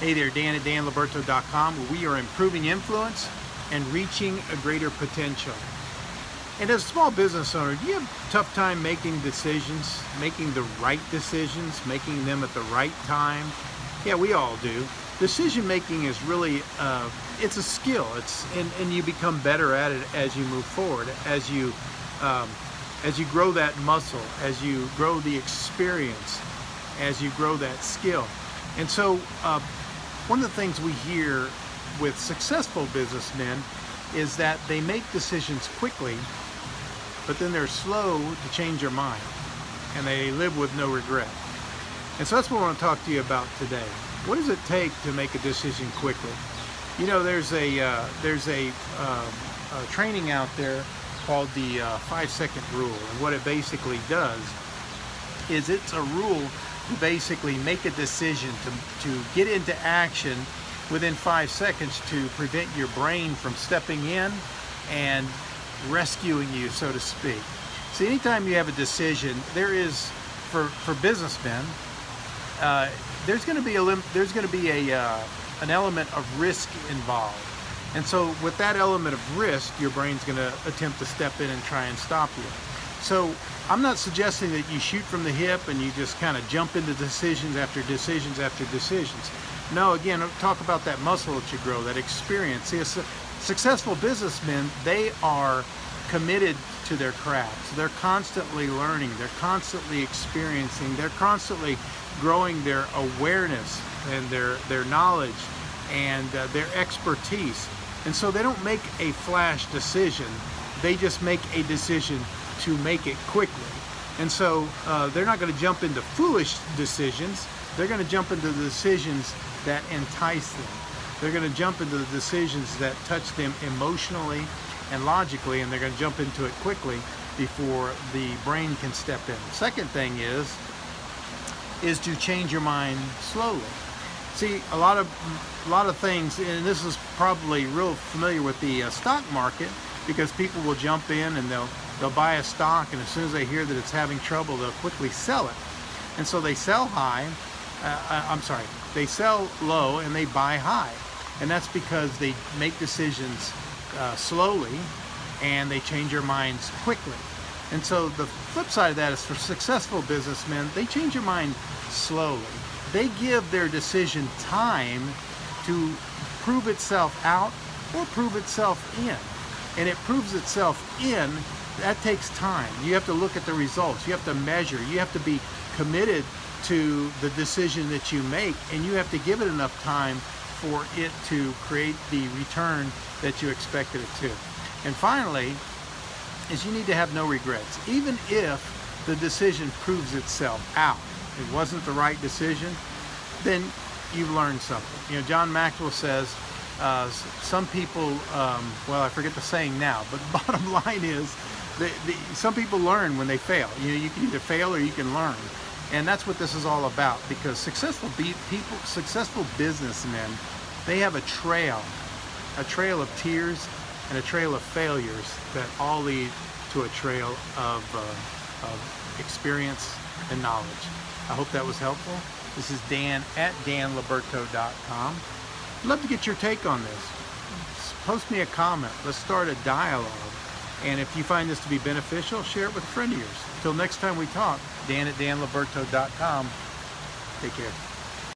Hey there, Dan at danliberto.com, where we are improving influence and reaching a greater potential. And as a small business owner, do you have a tough time making decisions, making the right decisions, making them at the right time? Yeah, we all do. Decision making is really, it's a skill. And you become better at it as you move forward, as you grow that muscle, as you grow the experience, as you grow that skill. And so one of the things we hear with successful businessmen is that they make decisions quickly, but then they're slow to change their mind, and they live with no regret. And so that's what I want to talk to you about today. What does it take to make a decision quickly? You know, there's a training out there called the 5-second rule, and what it basically does is it's a rule to basically make a decision to get into action within 5 seconds to prevent your brain from stepping in and rescuing you, so to speak. See, anytime you have a decision, there is, for businessmen, there's going to be an element of risk involved. And so with that element of risk, your brain's going to attempt to step in and try and stop you. So I'm not suggesting that you shoot from the hip and you just kind of jump into decisions after decisions after decisions. No, again, talk about that muscle that you grow, that experience. See, successful businessmen, they are committed to their craft. So they're constantly learning, they're constantly experiencing, they're constantly growing their awareness and their knowledge and their expertise. And so they don't make a flash decision, they just make a decision to make it quickly. And so they're not going to jump into foolish decisions, they're going to jump into the decisions that entice them. They're going to jump into the decisions that touch them emotionally and logically, and they're going to jump into it quickly before the brain can step in. The second thing is to change your mind slowly. See, a lot of things, and this is probably real familiar with the stock market, because people will jump in and they'll buy a stock, and as soon as they hear that it's having trouble, they'll quickly sell it. And so they sell they sell low and they buy high. And that's because they make decisions slowly and they change their minds quickly. And so the flip side of that is, for successful businessmen, they change their mind slowly. They give their decision time to prove itself out or prove itself in. And it proves itself in, that takes time. You have to look at the results, you have to measure, you have to be committed to the decision that you make, and you have to give it enough time for it to create the return that you expected it to. And finally, is you need to have no regrets. Even if the decision proves itself out, it wasn't the right decision, then you've learned something. You know, John Maxwell says, some people, well, I forget the saying now, but the bottom line is, some people learn when they fail. You know, you can either fail or you can learn. And that's what this is all about, because successful businessmen, they have a trail of tears and a trail of failures that all lead to a trail of experience and knowledge. I hope that was helpful. This is Dan at danliberto.com. I'd love to get your take on this. Post me a comment. Let's start a dialogue. And if you find this to be beneficial, share it with a friend of yours. Until next time we talk, Dan at danliberto.com. Take care.